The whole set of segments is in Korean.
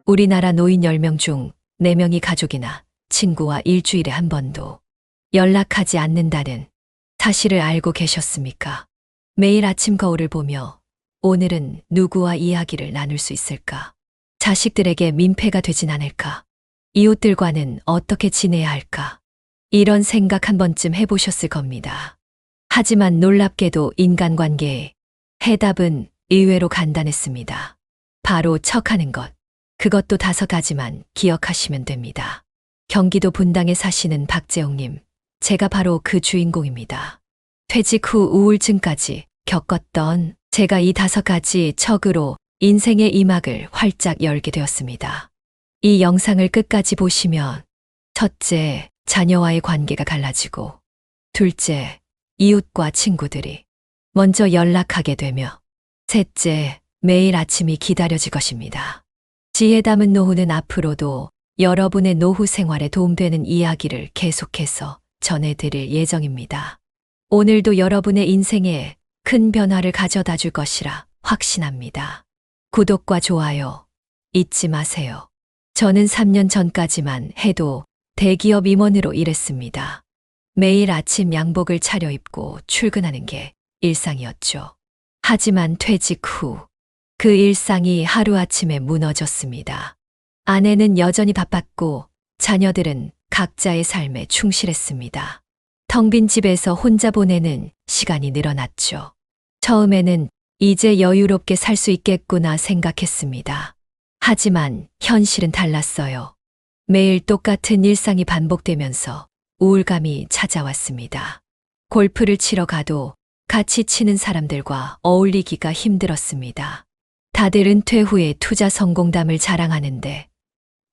우리나라 노인 10명 중 4명이 가족이나 친구와 일주일에 한 번도 연락하지 않는다는 사실을 알고 계셨습니까? 매일 아침 거울을 보며 오늘은 누구와 이야기를 나눌 수 있을까? 자식들에게 민폐가 되진 않을까? 이웃들과는 어떻게 지내야 할까? 이런 생각 한 번쯤 해보셨을 겁니다. 하지만 놀랍게도 인간관계의 해답은 의외로 간단했습니다. 바로 척하는 것. 그것도 5가지만 기억하시면 됩니다. 경기도 분당에 사시는 박재홍님, 제가 바로 그 주인공입니다. 퇴직 후 우울증까지 겪었던 제가 이 5가지 척으로 인생의 이막을 활짝 열게 되었습니다. 이 영상을 끝까지 보시면 첫째, 자녀와의 관계가 갈라지고 둘째, 이웃과 친구들이 먼저 연락하게 되며 셋째, 매일 아침이 기다려질 것입니다. 지혜 담은 노후는 앞으로도 여러분의 노후 생활에 도움되는 이야기를 계속해서 전해드릴 예정입니다. 오늘도 여러분의 인생에 큰 변화를 가져다 줄 것이라 확신합니다. 구독과 좋아요 잊지 마세요. 저는 3년 전까지만 해도 대기업 임원으로 일했습니다. 매일 아침 양복을 차려입고 출근하는 게 일상이었죠. 하지만 퇴직 후 그 일상이 하루아침에 무너졌습니다. 아내는 여전히 바빴고 자녀들은 각자의 삶에 충실했습니다. 텅 빈 집에서 혼자 보내는 시간이 늘어났죠. 처음에는 이제 여유롭게 살 수 있겠구나 생각했습니다. 하지만 현실은 달랐어요. 매일 똑같은 일상이 반복되면서 우울감이 찾아왔습니다. 골프를 치러 가도 같이 치는 사람들과 어울리기가 힘들었습니다. 다들 은퇴 후에 투자 성공담을 자랑하는데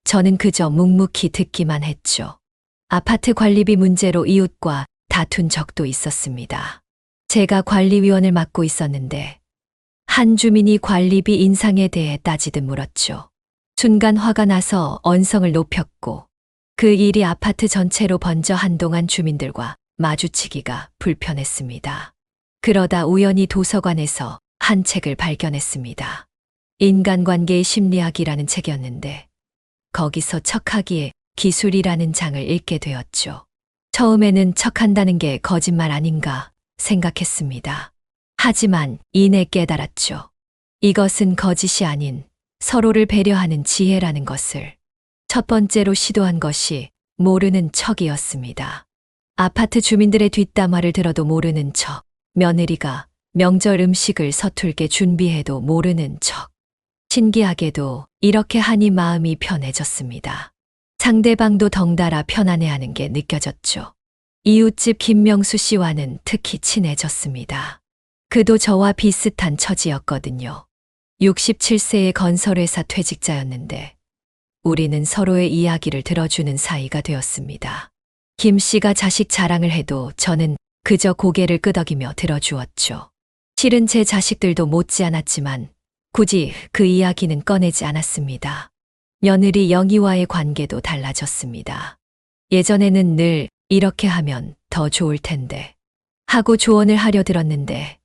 저는 그저 묵묵히 듣기만 했죠. 아파트 관리비 문제로 이웃과 다툰 적도 있었습니다. 제가 관리위원을 맡고 있었는데 한 주민이 관리비 인상에 대해 따지듯 물었죠. 순간 화가 나서 언성을 높였고 그 일이 아파트 전체로 번져 한동안 주민들과 마주치기가 불편했습니다. 그러다 우연히 도서관에서 한 책을 발견했습니다. 인간관계의 심리학이라는 책이었는데 거기서 척하기의 기술이라는 장을 읽게 되었죠. 처음에는 척한다는 게 거짓말 아닌가 생각했습니다. 하지만 이내 깨달았죠. 이것은 거짓이 아닌 서로를 배려하는 지혜라는 것을. 첫 번째로 시도한 것이 모르는 척이었습니다. 아파트 주민들의 뒷담화를 들어도 모르는 척, 며느리가 명절 음식을 서툴게 준비해도 모르는 척. 신기하게도 이렇게 하니 마음이 편해졌습니다. 상대방도 덩달아 편안해하는 게 느껴졌죠. 이웃집 김명수 씨와는 특히 친해졌습니다. 그도 저와 비슷한 처지였거든요. 67세의 건설회사 퇴직자였는데 우리는 서로의 이야기를 들어주는 사이가 되었습니다. 김 씨가 자식 자랑을 해도 저는 그저 고개를 끄덕이며 들어주었죠. 실은 제 자식들도 못지않았지만 굳이 그 이야기는 꺼내지 않았습니다. 며느리 영희와의 관계도 달라졌습니다. 예전에는 늘 이렇게 하면 더 좋을 텐데 하고 조언을 하려 들었는데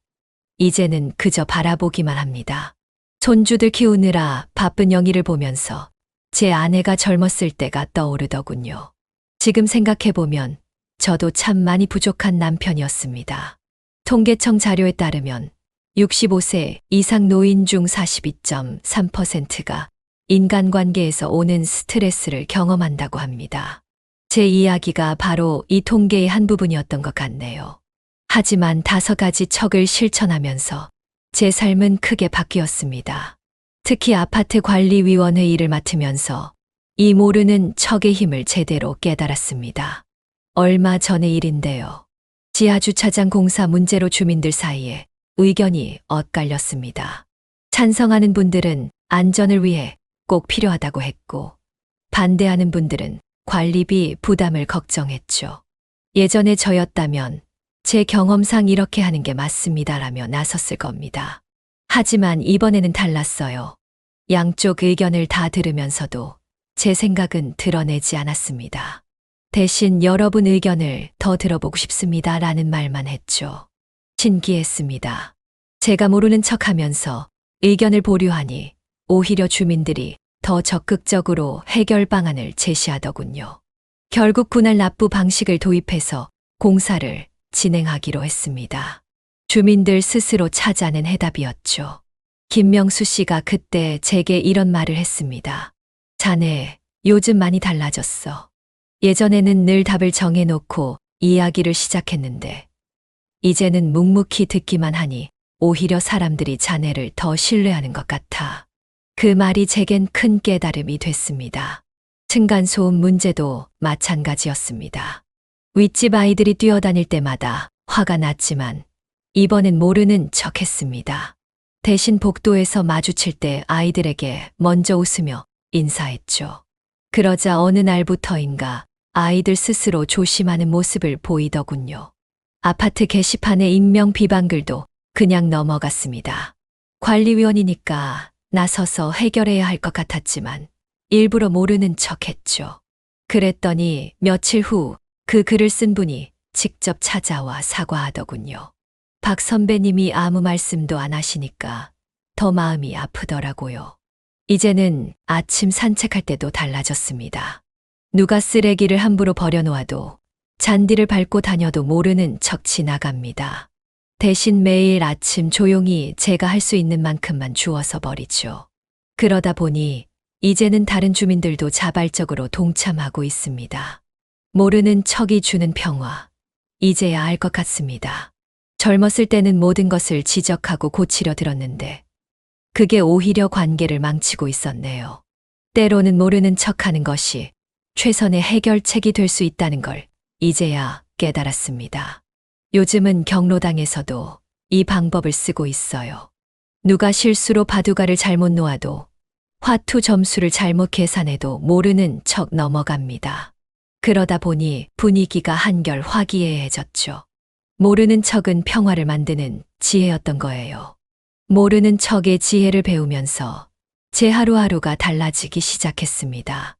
이제는 그저 바라보기만 합니다. 손주들 키우느라 바쁜 영희를 보면서 제 아내가 젊었을 때가 떠오르더군요. 지금 생각해보면 저도 참 많이 부족한 남편이었습니다. 통계청 자료에 따르면 65세 이상 노인 중 42.3%가 인간관계에서 오는 스트레스를 경험한다고 합니다. 제 이야기가 바로 이 통계의 한 부분이었던 것 같네요. 하지만 5가지 척을 실천하면서 제 삶은 크게 바뀌었습니다. 특히 아파트 관리위원회 일을 맡으면서 이 모르는 척의 힘을 제대로 깨달았습니다. 얼마 전의 일인데요. 지하주차장 공사 문제로 주민들 사이에 의견이 엇갈렸습니다. 찬성하는 분들은 안전을 위해 꼭 필요하다고 했고 반대하는 분들은 관리비 부담을 걱정했죠. 예전에 저였다면 제 경험상 이렇게 하는 게 맞습니다라며 나섰을 겁니다. 하지만 이번에는 달랐어요. 양쪽 의견을 다 들으면서도 제 생각은 드러내지 않았습니다. 대신 여러분 의견을 더 들어보고 싶습니다라는 말만 했죠. 신기했습니다. 제가 모르는 척하면서 의견을 보류하니 오히려 주민들이 더 적극적으로 해결 방안을 제시하더군요. 결국 분할 납부 방식을 도입해서 공사를 진행하기로 했습니다. 주민들 스스로 찾아낸 해답이었죠. 김명수 씨가 그때 제게 이런 말을 했습니다. 자네, 요즘 많이 달라졌어. 예전에는 늘 답을 정해놓고 이야기를 시작했는데, 이제는 묵묵히 듣기만 하니 오히려 사람들이 자네를 더 신뢰하는 것 같아. 그 말이 제겐 큰 깨달음이 됐습니다. 층간소음 문제도 마찬가지였습니다. 윗집 아이들이 뛰어다닐 때마다 화가 났지만 이번엔 모르는 척 했습니다. 대신 복도에서 마주칠 때 아이들에게 먼저 웃으며 인사했죠. 그러자 어느 날부터인가 아이들 스스로 조심하는 모습을 보이더군요. 아파트 게시판의 익명 비방글도 그냥 넘어갔습니다. 관리위원이니까 나서서 해결해야 할 것 같았지만 일부러 모르는 척 했죠. 그랬더니 며칠 후 그 글을 쓴 분이 직접 찾아와 사과하더군요. 박 선배님이 아무 말씀도 안 하시니까 더 마음이 아프더라고요. 이제는 아침 산책할 때도 달라졌습니다. 누가 쓰레기를 함부로 버려놓아도 잔디를 밟고 다녀도 모르는 척 지나갑니다. 대신 매일 아침 조용히 제가 할 수 있는 만큼만 주워서 버리죠. 그러다 보니 이제는 다른 주민들도 자발적으로 동참하고 있습니다. 모르는 척이 주는 평화, 이제야 알 것 같습니다. 젊었을 때는 모든 것을 지적하고 고치려 들었는데 그게 오히려 관계를 망치고 있었네요. 때로는 모르는 척하는 것이 최선의 해결책이 될 수 있다는 걸 이제야 깨달았습니다. 요즘은 경로당에서도 이 방법을 쓰고 있어요. 누가 실수로 바둑알을 잘못 놓아도 화투 점수를 잘못 계산해도 모르는 척 넘어갑니다. 그러다 보니 분위기가 한결 화기애애해졌죠. 모르는 척은 평화를 만드는 지혜였던 거예요. 모르는 척의 지혜를 배우면서 제 하루하루가 달라지기 시작했습니다.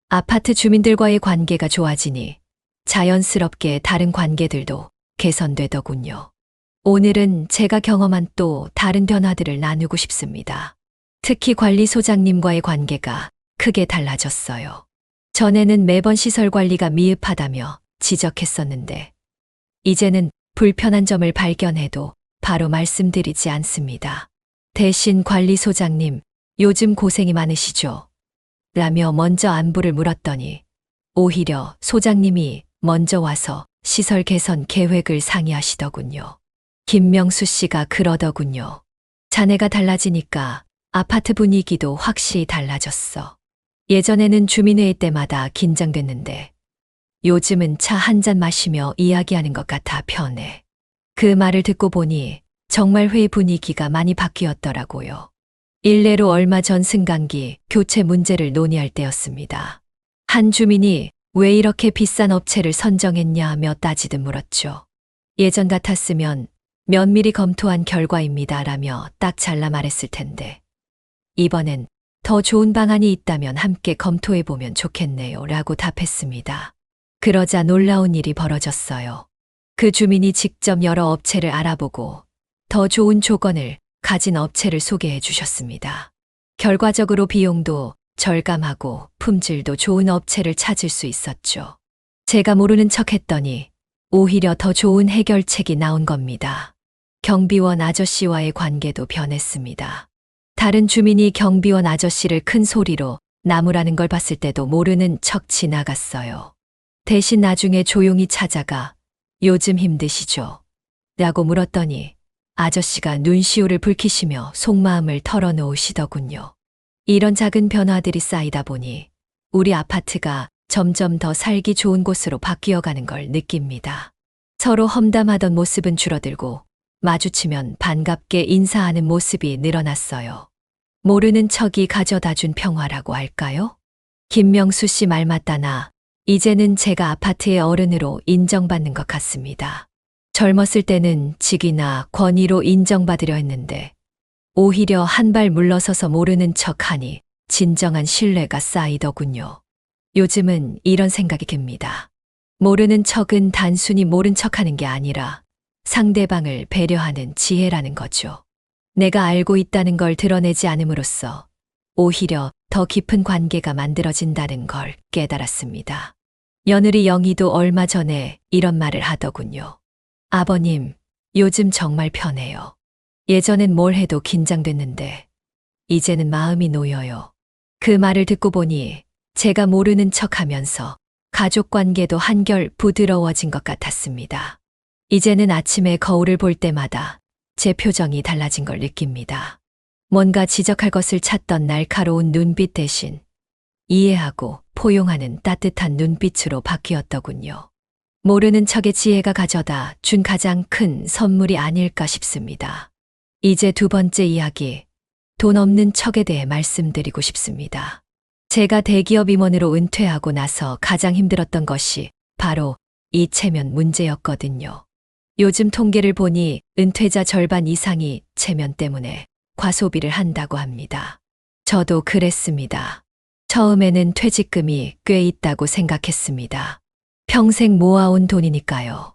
아파트 주민들과의 관계가 좋아지니 자연스럽게 다른 관계들도 개선되더군요. 오늘은 제가 경험한 또 다른 변화들을 나누고 싶습니다. 특히 관리소장님과의 관계가 크게 달라졌어요. 전에는 매번 시설 관리가 미흡하다며 지적했었는데 이제는 불편한 점을 발견해도 바로 말씀드리지 않습니다. 대신 관리소장님, 요즘 고생이 많으시죠? 라며 먼저 안부를 물었더니 오히려 소장님이 먼저 와서 시설 개선 계획을 상의하시더군요. 김명수 씨가 그러더군요. 자네가 달라지니까 아파트 분위기도 확실히 달라졌어. 예전에는 주민회의 때마다 긴장됐는데 요즘은 차 한 잔 마시며 이야기하는 것 같아 편해. 그 말을 듣고 보니 정말 회의 분위기가 많이 바뀌었더라고요. 일례로 얼마 전 승강기 교체 문제를 논의할 때였습니다. 한 주민이 왜 이렇게 비싼 업체를 선정했냐며 따지듯 물었죠. 예전 같았으면 면밀히 검토한 결과입니다 라며 딱 잘라 말했을 텐데 이번엔 더 좋은 방안이 있다면 함께 검토해보면 좋겠네요 라고 답했습니다. 그러자 놀라운 일이 벌어졌어요. 그 주민이 직접 여러 업체를 알아보고 더 좋은 조건을 가진 업체를 소개해 주셨습니다. 결과적으로 비용도 절감하고 품질도 좋은 업체를 찾을 수 있었죠. 제가 모르는 척 했더니 오히려 더 좋은 해결책이 나온 겁니다. 경비원 아저씨와의 관계도 변했습니다. 다른 주민이 경비원 아저씨를 큰 소리로 나무라는 걸 봤을 때도 모르는 척 지나갔어요. 대신 나중에 조용히 찾아가 요즘 힘드시죠? 라고 물었더니 아저씨가 눈시울을 붉히시며 속마음을 털어놓으시더군요. 이런 작은 변화들이 쌓이다 보니 우리 아파트가 점점 더 살기 좋은 곳으로 바뀌어가는 걸 느낍니다. 서로 험담하던 모습은 줄어들고 마주치면 반갑게 인사하는 모습이 늘어났어요. 모르는 척이 가져다준 평화라고 할까요? 김명수 씨 말 맞다나 이제는 제가 아파트의 어른으로 인정받는 것 같습니다. 젊었을 때는 직위나 권위로 인정받으려 했는데 오히려 한 발 물러서서 모르는 척하니 진정한 신뢰가 쌓이더군요. 요즘은 이런 생각이 듭니다. 모르는 척은 단순히 모른 척하는 게 아니라 상대방을 배려하는 지혜라는 거죠. 내가 알고 있다는 걸 드러내지 않음으로써 오히려 더 깊은 관계가 만들어진다는 걸 깨달았습니다. 며느리 영희도 얼마 전에 이런 말을 하더군요. 아버님, 요즘 정말 편해요. 예전엔 뭘 해도 긴장됐는데 이제는 마음이 놓여요. 그 말을 듣고 보니 제가 모르는 척하면서 가족 관계도 한결 부드러워진 것 같았습니다. 이제는 아침에 거울을 볼 때마다 제 표정이 달라진 걸 느낍니다. 뭔가 지적할 것을 찾던 날카로운 눈빛 대신 이해하고 포용하는 따뜻한 눈빛으로 바뀌었더군요. 모르는 척의 지혜가 가져다 준 가장 큰 선물이 아닐까 싶습니다. 이제 두 번째 이야기, 돈 없는 척에 대해 말씀드리고 싶습니다. 제가 대기업 임원으로 은퇴하고 나서 가장 힘들었던 것이 바로 이 체면 문제였거든요. 요즘 통계를 보니 은퇴자 절반 이상이 체면 때문에 과소비를 한다고 합니다. 저도 그랬습니다. 처음에는 퇴직금이 꽤 있다고 생각했습니다. 평생 모아온 돈이니까요.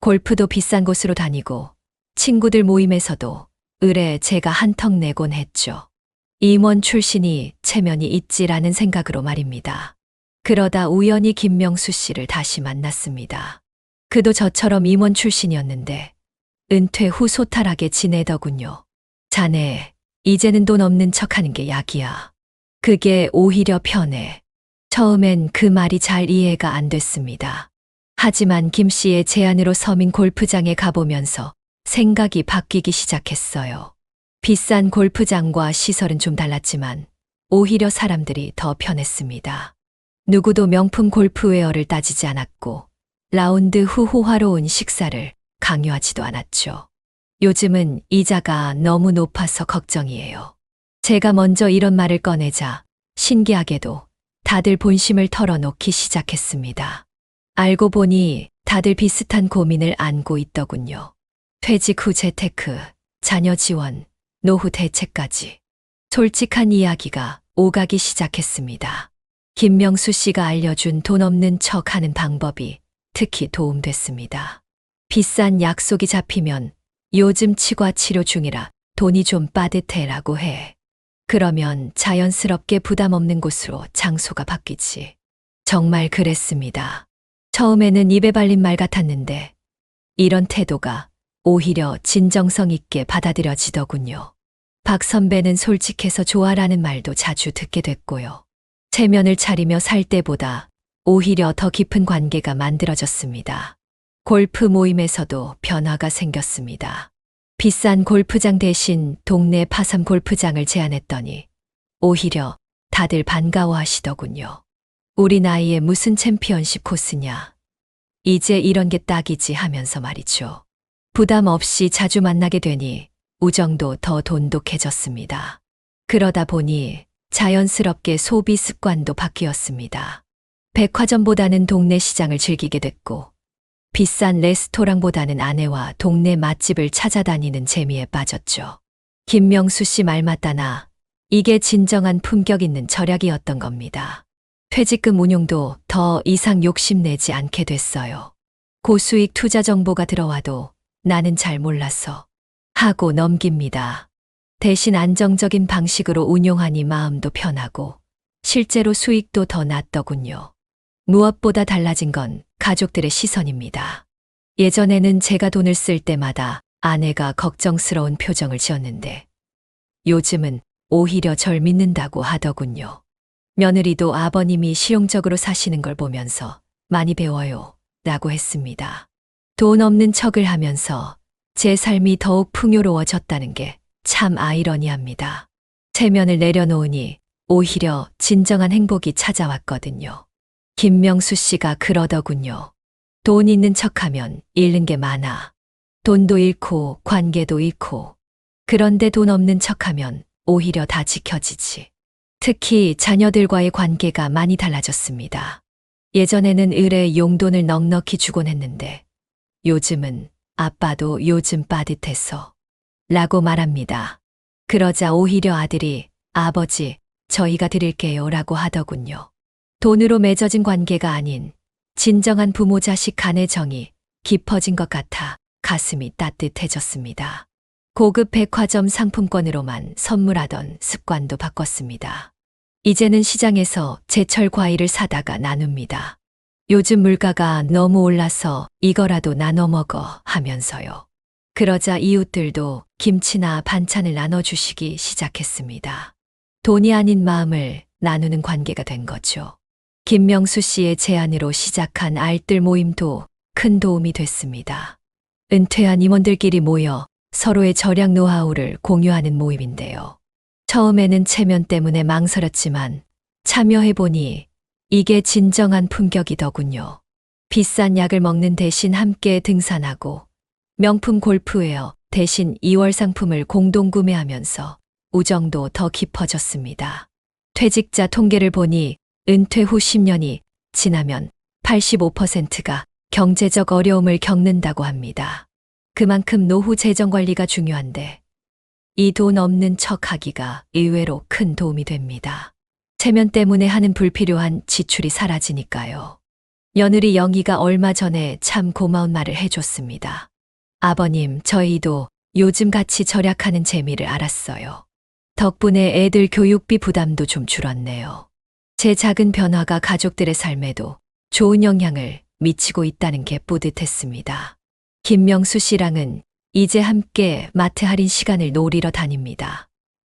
골프도 비싼 곳으로 다니고 친구들 모임에서도 의뢰 제가 한턱 내곤 했죠. 임원 출신이 체면이 있지라는 생각으로 말입니다. 그러다 우연히 김명수 씨를 다시 만났습니다. 그도 저처럼 임원 출신이었는데 은퇴 후 소탈하게 지내더군요. 자네, 이제는 돈 없는 척하는 게 약이야. 그게 오히려 편해. 처음엔 그 말이 잘 이해가 안 됐습니다. 하지만 김 씨의 제안으로 서민 골프장에 가보면서 생각이 바뀌기 시작했어요. 비싼 골프장과 시설은 좀 달랐지만 오히려 사람들이 더 편했습니다. 누구도 명품 골프웨어를 따지지 않았고 라운드 후 호화로운 식사를 강요하지도 않았죠. 요즘은 이자가 너무 높아서 걱정이에요. 제가 먼저 이런 말을 꺼내자 신기하게도 다들 본심을 털어놓기 시작했습니다. 알고 보니 다들 비슷한 고민을 안고 있더군요. 퇴직 후 재테크, 자녀 지원, 노후 대책까지. 솔직한 이야기가 오가기 시작했습니다. 김명수 씨가 알려준 돈 없는 척 하는 방법이 특히 도움됐습니다. 비싼 약속이 잡히면 요즘 치과 치료 중이라 돈이 좀 빠듯해라고 해. 그러면 자연스럽게 부담 없는 곳으로 장소가 바뀌지. 정말 그랬습니다. 처음에는 입에 발린 말 같았는데 이런 태도가 오히려 진정성 있게 받아들여지더군요. 박 선배는 솔직해서 좋아라는 말도 자주 듣게 됐고요. 체면을 차리며 살 때보다 오히려 더 깊은 관계가 만들어졌습니다. 골프 모임에서도 변화가 생겼습니다. 비싼 골프장 대신 동네 파삼 골프장을 제안했더니 오히려 다들 반가워하시더군요. 우리 나이에 무슨 챔피언십 코스냐. 이제 이런 게 딱이지 하면서 말이죠. 부담 없이 자주 만나게 되니 우정도 더 돈독해졌습니다. 그러다 보니 자연스럽게 소비 습관도 바뀌었습니다. 백화점보다는 동네 시장을 즐기게 됐고 비싼 레스토랑보다는 아내와 동네 맛집을 찾아다니는 재미에 빠졌죠. 김명수 씨 말 맞다나 이게 진정한 품격 있는 절약이었던 겁니다. 퇴직금 운용도 더 이상 욕심내지 않게 됐어요. 고수익 투자 정보가 들어와도 나는 잘 몰라서 하고 넘깁니다. 대신 안정적인 방식으로 운용하니 마음도 편하고 실제로 수익도 더 났더군요. 무엇보다 달라진 건 가족들의 시선입니다. 예전에는 제가 돈을 쓸 때마다 아내가 걱정스러운 표정을 지었는데 요즘은 오히려 절 믿는다고 하더군요. 며느리도 아버님이 실용적으로 사시는 걸 보면서 많이 배워요 라고 했습니다. 돈 없는 척을 하면서 제 삶이 더욱 풍요로워졌다는 게 참 아이러니합니다. 체면을 내려놓으니 오히려 진정한 행복이 찾아왔거든요. 김명수 씨가 그러더군요. 돈 있는 척하면 잃는 게 많아. 돈도 잃고 관계도 잃고. 그런데 돈 없는 척하면 오히려 다 지켜지지. 특히 자녀들과의 관계가 많이 달라졌습니다. 예전에는 을에 용돈을 넉넉히 주곤 했는데 요즘은 아빠도 요즘 빠듯해서 라고 말합니다. 그러자 오히려 아들이 아버지 저희가 드릴게요 라고 하더군요. 돈으로 맺어진 관계가 아닌 진정한 부모 자식 간의 정이 깊어진 것 같아 가슴이 따뜻해졌습니다. 고급 백화점 상품권으로만 선물하던 습관도 바꿨습니다. 이제는 시장에서 제철 과일을 사다가 나눕니다. 요즘 물가가 너무 올라서 이거라도 나눠 먹어 하면서요. 그러자 이웃들도 김치나 반찬을 나눠주시기 시작했습니다. 돈이 아닌 마음을 나누는 관계가 된 거죠. 김명수 씨의 제안으로 시작한 알뜰 모임도 큰 도움이 됐습니다. 은퇴한 임원들끼리 모여 서로의 절약 노하우를 공유하는 모임인데요. 처음에는 체면 때문에 망설였지만 참여해보니 이게 진정한 품격이더군요. 비싼 약을 먹는 대신 함께 등산하고 명품 골프웨어 대신 2월 상품을 공동 구매하면서 우정도 더 깊어졌습니다. 퇴직자 통계를 보니 은퇴 후 10년이 지나면 85%가 경제적 어려움을 겪는다고 합니다. 그만큼 노후 재정 관리가 중요한데 이 돈 없는 척 하기가 의외로 큰 도움이 됩니다. 체면 때문에 하는 불필요한 지출이 사라지니까요. 며느리 영희가 얼마 전에 참 고마운 말을 해줬습니다. 아버님, 저희도 요즘 같이 절약하는 재미를 알았어요. 덕분에 애들 교육비 부담도 좀 줄었네요. 제 작은 변화가 가족들의 삶에도 좋은 영향을 미치고 있다는 게 뿌듯했습니다. 김명수 씨랑은 이제 함께 마트 할인 시간을 노리러 다닙니다.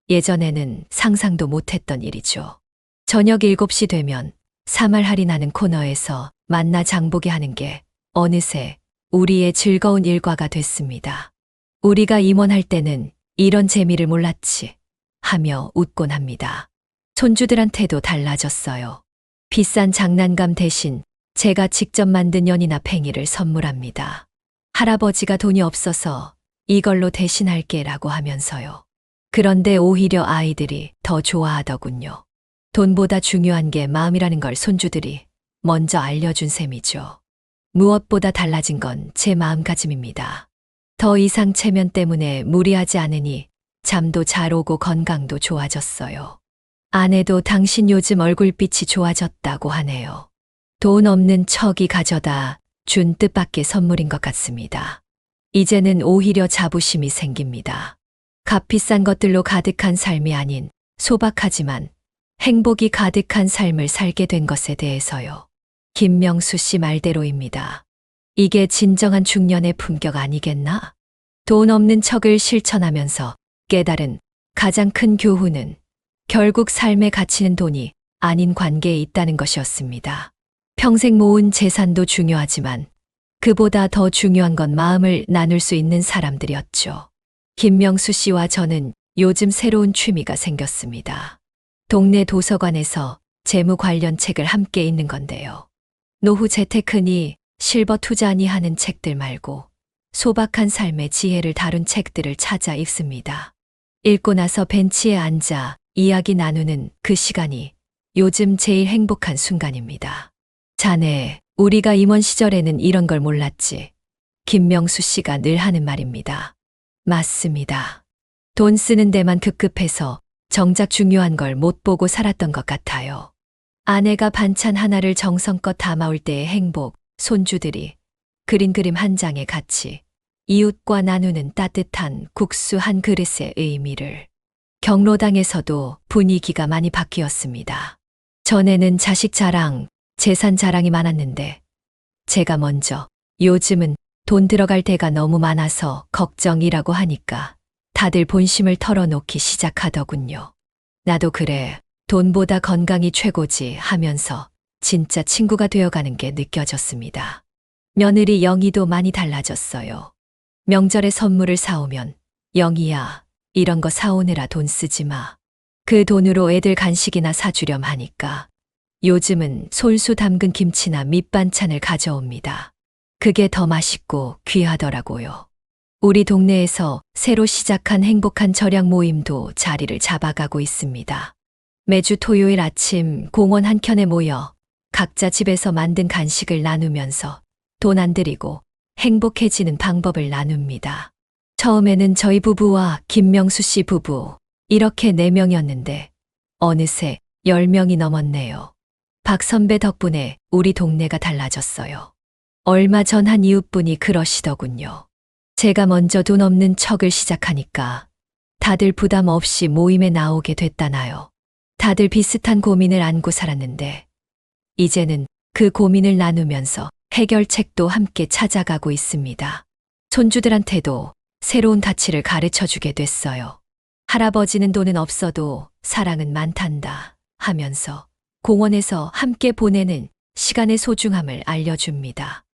예전에는 상상도 못했던 일이죠. 저녁 7시 되면 3할 할인하는 코너에서 만나 장보게 하는 게 어느새 우리의 즐거운 일과가 됐습니다. 우리가 임원할 때는 이런 재미를 몰랐지 하며 웃곤 합니다. 손주들한테도 달라졌어요. 비싼 장난감 대신 제가 직접 만든 연이나 팽이를 선물합니다. 할아버지가 돈이 없어서 이걸로 대신할게 라고 하면서요. 그런데 오히려 아이들이 더 좋아하더군요. 돈보다 중요한 게 마음이라는 걸 손주들이 먼저 알려준 셈이죠. 무엇보다 달라진 건 제 마음가짐입니다. 더 이상 체면 때문에 무리하지 않으니 잠도 잘 오고 건강도 좋아졌어요. 아내도 당신 요즘 얼굴빛이 좋아졌다고 하네요. 돈 없는 척이 가져다 준 뜻밖의 선물인 것 같습니다. 이제는 오히려 자부심이 생깁니다. 값비싼 것들로 가득한 삶이 아닌 소박하지만 행복이 가득한 삶을 살게 된 것에 대해서요. 김명수 씨 말대로입니다. 이게 진정한 중년의 품격 아니겠나? 돈 없는 척을 실천하면서 깨달은 가장 큰 교훈은 결국 삶의 가치는 돈이 아닌 관계에 있다는 것이었습니다. 평생 모은 재산도 중요하지만 그보다 더 중요한 건 마음을 나눌 수 있는 사람들이었죠. 김명수 씨와 저는 요즘 새로운 취미가 생겼습니다. 동네 도서관에서 재무 관련 책을 함께 읽는 건데요. 노후 재테크니 실버 투자니 하는 책들 말고 소박한 삶의 지혜를 다룬 책들을 찾아 읽습니다. 읽고 나서 벤치에 앉아 이야기 나누는 그 시간이 요즘 제일 행복한 순간입니다. 자네, 우리가 임원 시절에는 이런 걸 몰랐지. 김명수 씨가 늘 하는 말입니다. 맞습니다. 돈 쓰는 데만 급급해서 정작 중요한 걸 못 보고 살았던 것 같아요. 아내가 반찬 하나를 정성껏 담아올 때의 행복, 손주들이 그린 그림 한 장에 같이 이웃과 나누는 따뜻한 국수 한 그릇의 의미를. 경로당에서도 분위기가 많이 바뀌었습니다. 전에는 자식 자랑, 재산 자랑이 많았는데 제가 먼저 요즘은 돈 들어갈 데가 너무 많아서 걱정이라고 하니까 다들 본심을 털어놓기 시작하더군요. 나도 그래, 돈보다 건강이 최고지 하면서 진짜 친구가 되어가는 게 느껴졌습니다. 며느리 영희도 많이 달라졌어요. 명절에 선물을 사오면 영희야, 이런 거 사오느라 돈 쓰지 마. 그 돈으로 애들 간식이나 사주렴 하니까 요즘은 손수 담근 김치나 밑반찬을 가져옵니다. 그게 더 맛있고 귀하더라고요. 우리 동네에서 새로 시작한 행복한 절약 모임도 자리를 잡아가고 있습니다. 매주 토요일 아침 공원 한켠에 모여 각자 집에서 만든 간식을 나누면서 돈 안 들이고 행복해지는 방법을 나눕니다. 처음에는 저희 부부와 김명수 씨 부부 이렇게 4명이었는데 어느새 10명이 넘었네요. 박 선배 덕분에 우리 동네가 달라졌어요. 얼마 전 한 이웃분이 그러시더군요. 제가 먼저 돈 없는 척을 시작하니까 다들 부담 없이 모임에 나오게 됐다나요. 다들 비슷한 고민을 안고 살았는데, 이제는 그 고민을 나누면서 해결책도 함께 찾아가고 있습니다. 손주들한테도 새로운 가치를 가르쳐 주게 됐어요. 할아버지는 돈은 없어도 사랑은 많단다 하면서 공원에서 함께 보내는 시간의 소중함을 알려줍니다.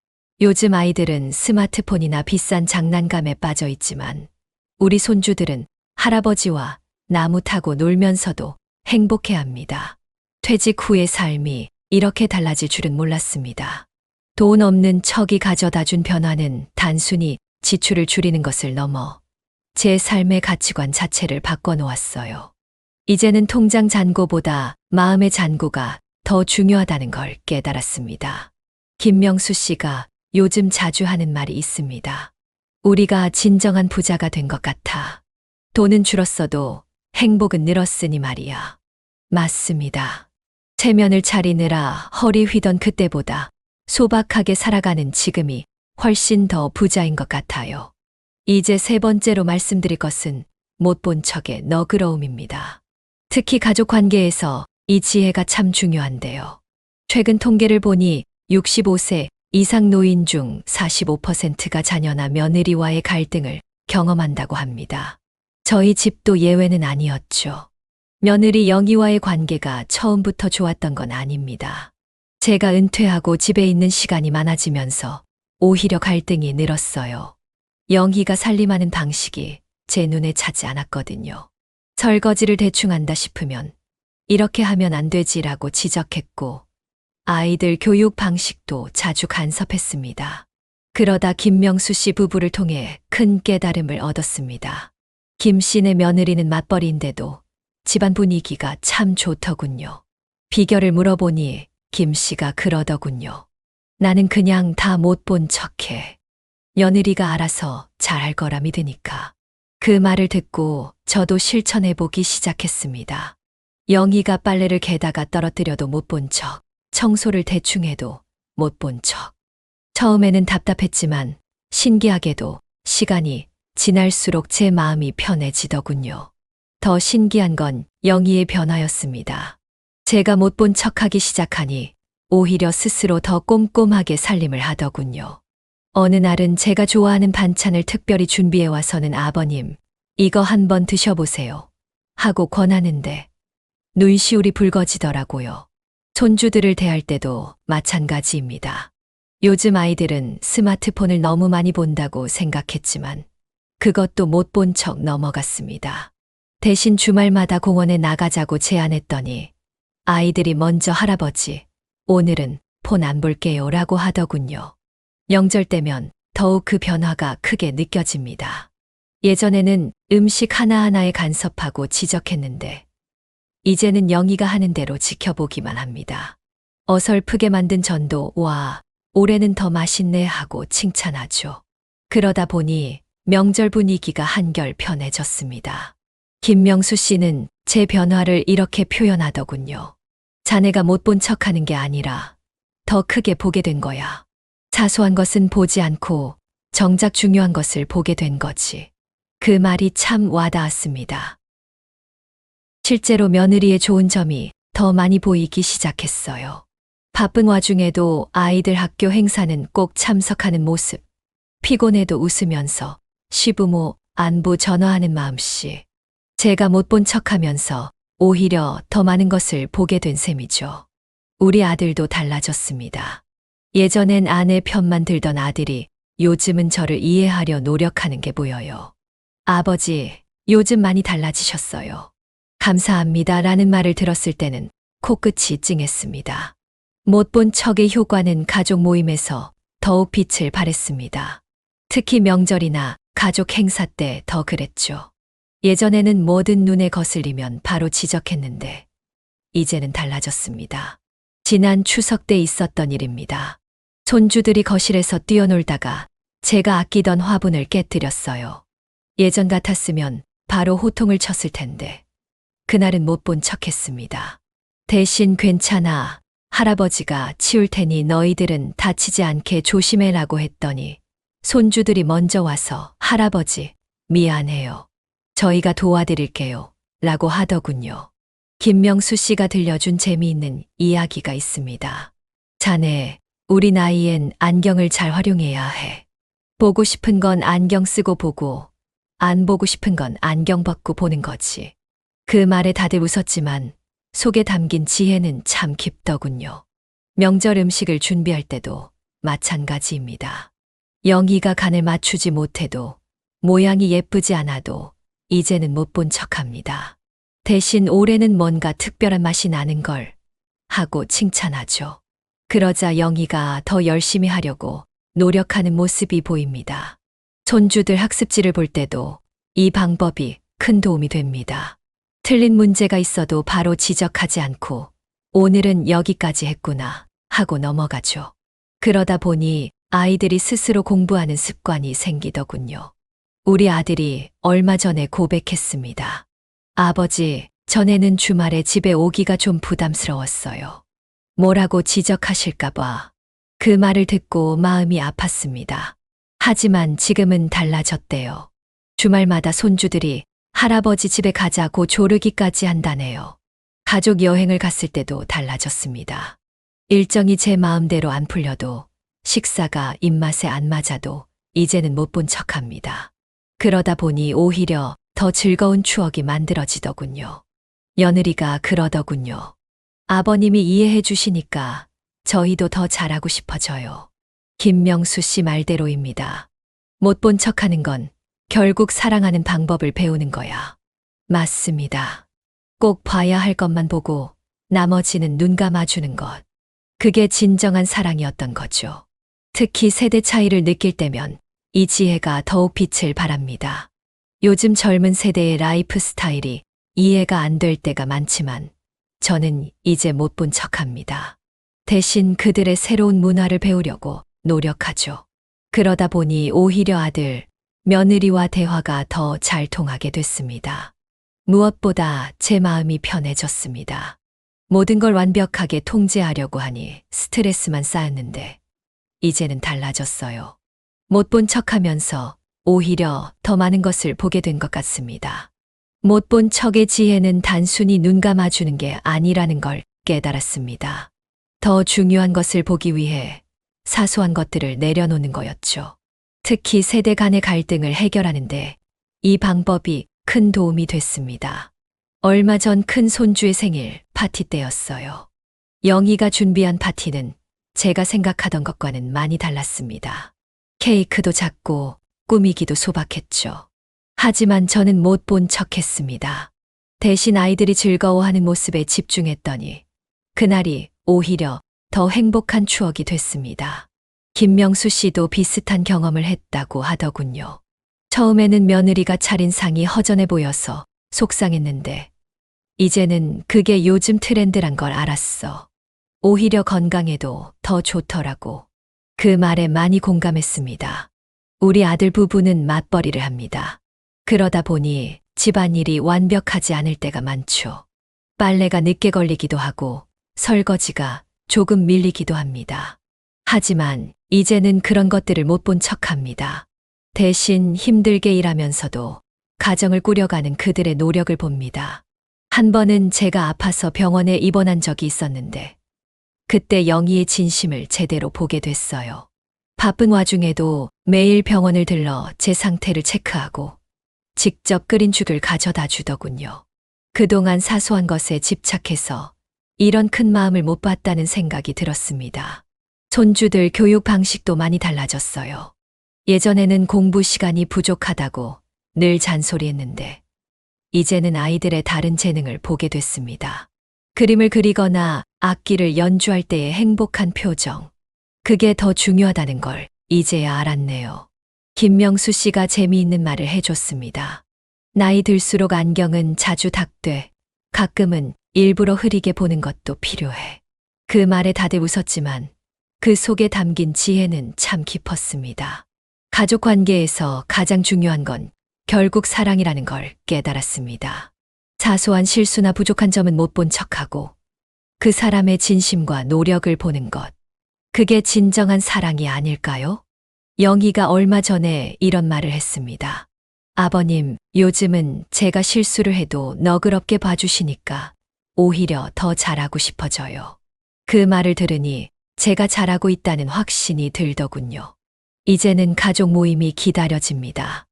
요즘 아이들은 스마트폰이나 비싼 장난감에 빠져 있지만 우리 손주들은 할아버지와 나무 타고 놀면서도 행복해 합니다. 퇴직 후의 삶이 이렇게 달라질 줄은 몰랐습니다. 돈 없는 척이 가져다 준 변화는 단순히 지출을 줄이는 것을 넘어 제 삶의 가치관 자체를 바꿔놓았어요. 이제는 통장 잔고보다 마음의 잔고가 더 중요하다는 걸 깨달았습니다. 김명수 씨가 요즘 자주 하는 말이 있습니다. 우리가 진정한 부자가 된 것 같아. 돈은 줄었어도 행복은 늘었으니 말이야. 맞습니다. 체면을 차리느라 허리 휘던 그때보다 소박하게 살아가는 지금이 훨씬 더 부자인 것 같아요. 이제 세 번째로 말씀드릴 것은 못 본 척의 너그러움입니다. 특히 가족 관계에서 이 지혜가 참 중요한데요. 최근 통계를 보니 65세 이상 노인 중 45%가 자녀나 며느리와의 갈등을 경험한다고 합니다. 저희 집도 예외는 아니었죠. 며느리 영희와의 관계가 처음부터 좋았던 건 아닙니다. 제가 은퇴하고 집에 있는 시간이 많아지면서 오히려 갈등이 늘었어요. 영희가 살림하는 방식이 제 눈에 차지 않았거든요. 설거지를 대충 한다 싶으면 이렇게 하면 안 되지라고 지적했고 아이들 교육 방식도 자주 간섭했습니다. 그러다 김명수 씨 부부를 통해 큰 깨달음을 얻었습니다. 김 씨네 며느리는 맞벌이인데도 집안 분위기가 참 좋더군요. 비결을 물어보니 김 씨가 그러더군요. 나는 그냥 다 못 본 척해. 며느리가 알아서 잘할 거라 믿으니까. 그 말을 듣고 저도 실천해보기 시작했습니다. 영희가 빨래를 개다가 떨어뜨려도 못 본 척, 청소를 대충 해도 못 본 척. 처음에는 답답했지만 신기하게도 시간이 지날수록 제 마음이 편해지더군요. 더 신기한 건 영희의 변화였습니다. 제가 못 본 척하기 시작하니 오히려 스스로 더 꼼꼼하게 살림을 하더군요. 어느 날은 제가 좋아하는 반찬을 특별히 준비해 와서는 아버님, 이거 한번 드셔보세요. 하고 권하는데 눈시울이 붉어지더라고요. 손주들을 대할 때도 마찬가지입니다. 요즘 아이들은 스마트폰을 너무 많이 본다고 생각했지만 그것도 못 본 척 넘어갔습니다. 대신 주말마다 공원에 나가자고 제안했더니 아이들이 먼저 할아버지, 오늘은 폰 안 볼게요 라고 하더군요. 명절 때면 더욱 그 변화가 크게 느껴집니다. 예전에는 음식 하나하나에 간섭하고 지적했는데 이제는 영희가 하는 대로 지켜보기만 합니다. 어설프게 만든 전도 와, 올해는 더 맛있네 하고 칭찬하죠. 그러다 보니 명절 분위기가 한결 편해졌습니다. 김명수 씨는 제 변화를 이렇게 표현하더군요. 자네가 못 본 척하는 게 아니라 더 크게 보게 된 거야. 사소한 것은 보지 않고 정작 중요한 것을 보게 된 거지. 그 말이 참 와닿았습니다. 실제로 며느리의 좋은 점이 더 많이 보이기 시작했어요. 바쁜 와중에도 아이들 학교 행사는 꼭 참석하는 모습, 피곤해도 웃으면서 시부모 안부 전화하는 마음씨. 제가 못 본 척하면서 오히려 더 많은 것을 보게 된 셈이죠. 우리 아들도 달라졌습니다. 예전엔 아내 편만 들던 아들이 요즘은 저를 이해하려 노력하는 게 보여요. 아버지, 요즘 많이 달라지셨어요. 감사합니다 라는 말을 들었을 때는 코끝이 찡했습니다. 못 본 척의 효과는 가족 모임에서 더욱 빛을 발했습니다. 특히 명절이나 가족 행사 때 더 그랬죠. 예전에는 뭐든 눈에 거슬리면 바로 지적했는데 이제는 달라졌습니다. 지난 추석 때 있었던 일입니다. 손주들이 거실에서 뛰어놀다가 제가 아끼던 화분을 깨뜨렸어요. 예전 같았으면 바로 호통을 쳤을 텐데 그날은 못 본 척했습니다. 대신 괜찮아. 할아버지가 치울 테니 너희들은 다치지 않게 조심해라고 했더니 손주들이 먼저 와서 할아버지, 미안해요. 저희가 도와드릴게요. 라고 하더군요. 김명수 씨가 들려준 재미있는 이야기가 있습니다. 자네, 우리 나이엔 안경을 잘 활용해야 해. 보고 싶은 건 안경 쓰고 보고, 안 보고 싶은 건 안경 벗고 보는 거지. 그 말에 다들 웃었지만 속에 담긴 지혜는 참 깊더군요. 명절 음식을 준비할 때도 마찬가지입니다. 영희가 간을 맞추지 못해도 모양이 예쁘지 않아도 이제는 못 본 척합니다. 대신 올해는 뭔가 특별한 맛이 나는 걸 하고 칭찬하죠. 그러자 영희가 더 열심히 하려고 노력하는 모습이 보입니다. 손주들 학습지를 볼 때도 이 방법이 큰 도움이 됩니다. 틀린 문제가 있어도 바로 지적하지 않고 오늘은 여기까지 했구나 하고 넘어가죠. 그러다 보니 아이들이 스스로 공부하는 습관이 생기더군요. 우리 아들이 얼마 전에 고백했습니다. 아버지, 전에는 주말에 집에 오기가 좀 부담스러웠어요. 뭐라고 지적하실까봐. 그 말을 듣고 마음이 아팠습니다. 하지만 지금은 달라졌대요. 주말마다 손주들이 할아버지 집에 가자고 조르기까지 한다네요. 가족 여행을 갔을 때도 달라졌습니다. 일정이 제 마음대로 안 풀려도 식사가 입맛에 안 맞아도 이제는 못 본 척합니다. 그러다 보니 오히려 더 즐거운 추억이 만들어지더군요. 며느리가 그러더군요. 아버님이 이해해 주시니까 저희도 더 잘하고 싶어져요. 김명수 씨 말대로입니다. 못 본 척하는 건 결국 사랑하는 방법을 배우는 거야. 맞습니다. 꼭 봐야 할 것만 보고 나머지는 눈 감아주는 것. 그게 진정한 사랑이었던 거죠. 특히 세대 차이를 느낄 때면 이 지혜가 더욱 빛을 발합니다. 요즘 젊은 세대의 라이프 스타일이 이해가 안 될 때가 많지만 저는 이제 못 본 척합니다. 대신 그들의 새로운 문화를 배우려고 노력하죠. 그러다 보니 오히려 아들, 며느리와 대화가 더 잘 통하게 됐습니다. 무엇보다 제 마음이 편해졌습니다. 모든 걸 완벽하게 통제하려고 하니 스트레스만 쌓였는데 이제는 달라졌어요. 못 본 척하면서 오히려 더 많은 것을 보게 된 것 같습니다. 못 본 척의 지혜는 단순히 눈 감아주는 게 아니라는 걸 깨달았습니다. 더 중요한 것을 보기 위해 사소한 것들을 내려놓는 거였죠. 특히 세대 간의 갈등을 해결하는데 이 방법이 큰 도움이 됐습니다. 얼마 전 큰 손주의 생일 파티 때였어요. 영희가 준비한 파티는 제가 생각하던 것과는 많이 달랐습니다. 케이크도 작고 꾸미기도 소박했죠. 하지만 저는 못 본 척했습니다. 대신 아이들이 즐거워하는 모습에 집중했더니 그날이 오히려 더 행복한 추억이 됐습니다. 김명수 씨도 비슷한 경험을 했다고 하더군요. 처음에는 며느리가 차린 상이 허전해 보여서 속상했는데 이제는 그게 요즘 트렌드란 걸 알았어. 오히려 건강에도 더 좋더라고. 그 말에 많이 공감했습니다. 우리 아들 부부는 맞벌이를 합니다. 그러다 보니 집안일이 완벽하지 않을 때가 많죠. 빨래가 늦게 걸리기도 하고 설거지가 조금 밀리기도 합니다. 하지만 이제는 그런 것들을 못 본 척합니다. 대신 힘들게 일하면서도 가정을 꾸려가는 그들의 노력을 봅니다. 한 번은 제가 아파서 병원에 입원한 적이 있었는데 그때 영희의 진심을 제대로 보게 됐어요. 바쁜 와중에도 매일 병원을 들러 제 상태를 체크하고 직접 끓인 죽을 가져다 주더군요. 그동안 사소한 것에 집착해서 이런 큰 마음을 못 봤다는 생각이 들었습니다. 손주들 교육 방식도 많이 달라졌어요. 예전에는 공부 시간이 부족하다고 늘 잔소리했는데 이제는 아이들의 다른 재능을 보게 됐습니다. 그림을 그리거나 악기를 연주할 때의 행복한 표정. 그게 더 중요하다는 걸 이제야 알았네요. 김명수 씨가 재미있는 말을 해줬습니다. 나이 들수록 안경은 자주 닦되 가끔은 일부러 흐리게 보는 것도 필요해. 그 말에 다들 웃었지만 그 속에 담긴 지혜는 참 깊었습니다. 가족 관계에서 가장 중요한 건 결국 사랑이라는 걸 깨달았습니다. 사소한 실수나 부족한 점은 못 본 척하고 그 사람의 진심과 노력을 보는 것. 그게 진정한 사랑이 아닐까요? 영희가 얼마 전에 이런 말을 했습니다. 아버님, 요즘은 제가 실수를 해도 너그럽게 봐주시니까 오히려 더 잘하고 싶어져요. 그 말을 들으니 제가 잘하고 있다는 확신이 들더군요. 이제는 가족 모임이 기다려집니다.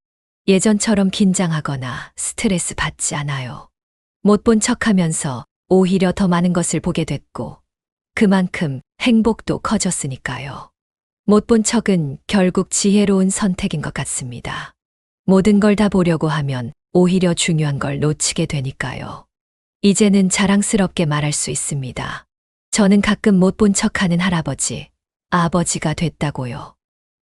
예전처럼 긴장하거나 스트레스 받지 않아요. 못 본 척하면서 오히려 더 많은 것을 보게 됐고 그만큼 행복도 커졌으니까요. 못 본 척은 결국 지혜로운 선택인 것 같습니다. 모든 걸 다 보려고 하면 오히려 중요한 걸 놓치게 되니까요. 이제는 자랑스럽게 말할 수 있습니다. 저는 가끔 못 본 척하는 할아버지, 아버지가 됐다고요.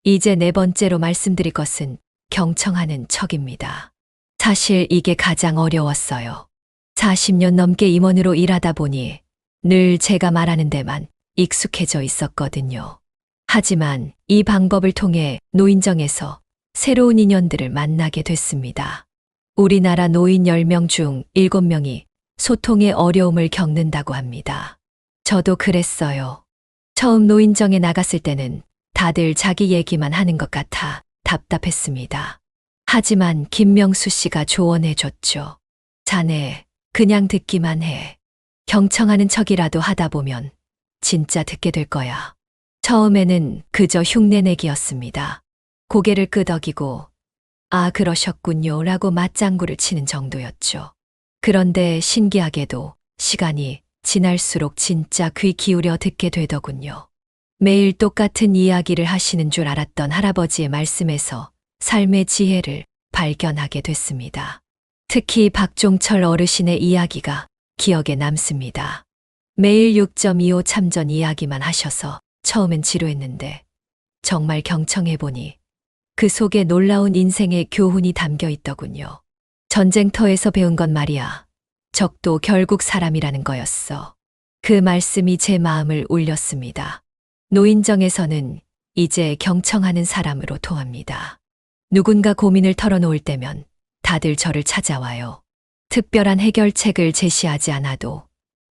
이제 네 번째로 말씀드릴 것은 경청하는 척입니다. 사실 이게 가장 어려웠어요. 40년 넘게 임원으로 일하다 보니 늘 제가 말하는 데만 익숙해져 있었거든요. 하지만 이 방법을 통해 노인정에서 새로운 인연들을 만나게 됐습니다. 우리나라 노인 10명 중 7명이 소통의 어려움을 겪는다고 합니다. 저도 그랬어요. 처음 노인정에 나갔을 때는 다들 자기 얘기만 하는 것 같아 답답했습니다. 하지만 김명수 씨가 조언해 줬죠. 자네, 그냥 듣기만 해. 경청하는 척이라도 하다 보면 진짜 듣게 될 거야. 처음에는 그저 흉내내기였습니다. 고개를 끄덕이고 아, 그러셨군요 라고 맞장구를 치는 정도였죠. 그런데 신기하게도 시간이 지날수록 진짜 귀 기울여 듣게 되더군요. 매일 똑같은 이야기를 하시는 줄 알았던 할아버지의 말씀에서 삶의 지혜를 발견하게 됐습니다. 특히 박종철 어르신의 이야기가 기억에 남습니다. 매일 6.25 참전 이야기만 하셔서 처음엔 지루했는데 정말 경청해보니 그 속에 놀라운 인생의 교훈이 담겨 있더군요. 전쟁터에서 배운 건 말이야. 적도 결국 사람이라는 거였어. 그 말씀이 제 마음을 울렸습니다. 노인정에서는 이제 경청하는 사람으로 통합니다. 누군가 고민을 털어놓을 때면 다들 저를 찾아와요. 특별한 해결책을 제시하지 않아도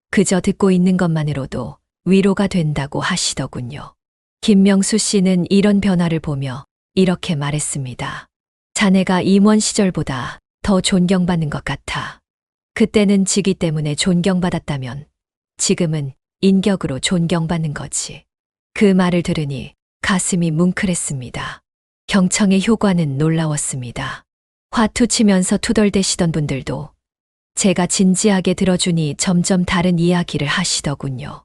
그저 듣고 있는 것만으로도 위로가 된다고 하시더군요. 김명수 씨는 이런 변화를 보며 이렇게 말했습니다. 자네가 임원 시절보다 더 존경받는 것 같아. 그때는 직위 때문에 존경받았다면 지금은 인격으로 존경받는 거지. 그 말을 들으니 가슴이 뭉클했습니다. 경청의 효과는 놀라웠습니다. 화투 치면서 투덜대시던 분들도 제가 진지하게 들어주니 점점 다른 이야기를 하시더군요.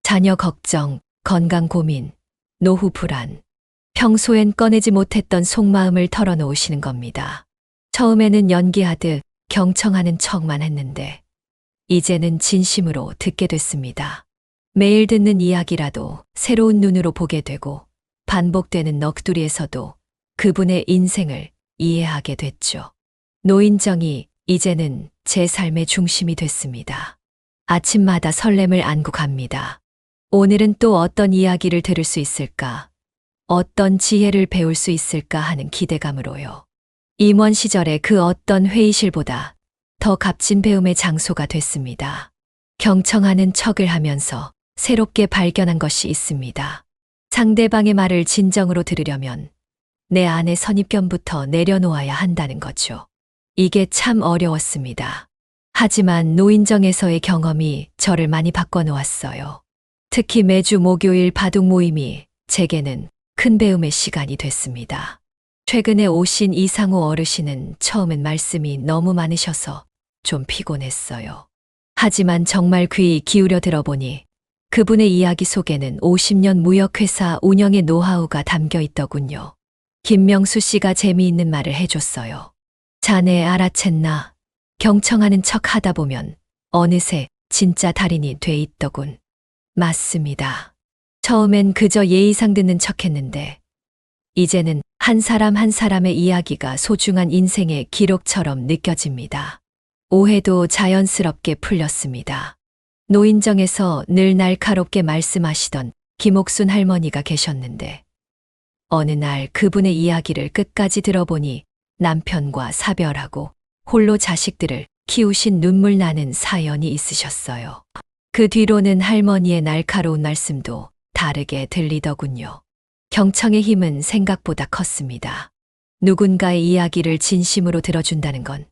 자녀 걱정, 건강 고민, 노후 불안, 평소엔 꺼내지 못했던 속마음을 털어놓으시는 겁니다. 처음에는 연기하듯 경청하는 척만 했는데 이제는 진심으로 듣게 됐습니다. 매일 듣는 이야기라도 새로운 눈으로 보게 되고 반복되는 넋두리에서도 그분의 인생을 이해하게 됐죠. 노인정이 이제는 제 삶의 중심이 됐습니다. 아침마다 설렘을 안고 갑니다. 오늘은 또 어떤 이야기를 들을 수 있을까? 어떤 지혜를 배울 수 있을까 하는 기대감으로요. 임원 시절의 그 어떤 회의실보다 더 값진 배움의 장소가 됐습니다. 경청하는 척을 하면서 새롭게 발견한 것이 있습니다. 상대방의 말을 진정으로 들으려면 내 안의 선입견부터 내려놓아야 한다는 거죠. 이게 참 어려웠습니다. 하지만 노인정에서의 경험이 저를 많이 바꿔놓았어요. 특히 매주 목요일 바둑 모임이 제게는 큰 배움의 시간이 됐습니다. 최근에 오신 이상호 어르신은 처음엔 말씀이 너무 많으셔서 좀 피곤했어요. 하지만 정말 귀 기울여 들어보니 그분의 이야기 속에는 50년 무역회사 운영의 노하우가 담겨 있더군요. 김명수 씨가 재미있는 말을 해줬어요. 자네 알아챘나? 경청하는 척 하다 보면 어느새 진짜 달인이 돼 있더군. 맞습니다. 처음엔 그저 예의상 듣는 척 했는데 이제는 한 사람 한 사람의 이야기가 소중한 인생의 기록처럼 느껴집니다. 오해도 자연스럽게 풀렸습니다. 노인정에서 늘 날카롭게 말씀하시던 김옥순 할머니가 계셨는데 어느 날 그분의 이야기를 끝까지 들어보니 남편과 사별하고 홀로 자식들을 키우신 눈물 나는 사연이 있으셨어요. 그 뒤로는 할머니의 날카로운 말씀도 다르게 들리더군요. 경청의 힘은 생각보다 컸습니다. 누군가의 이야기를 진심으로 들어준다는 건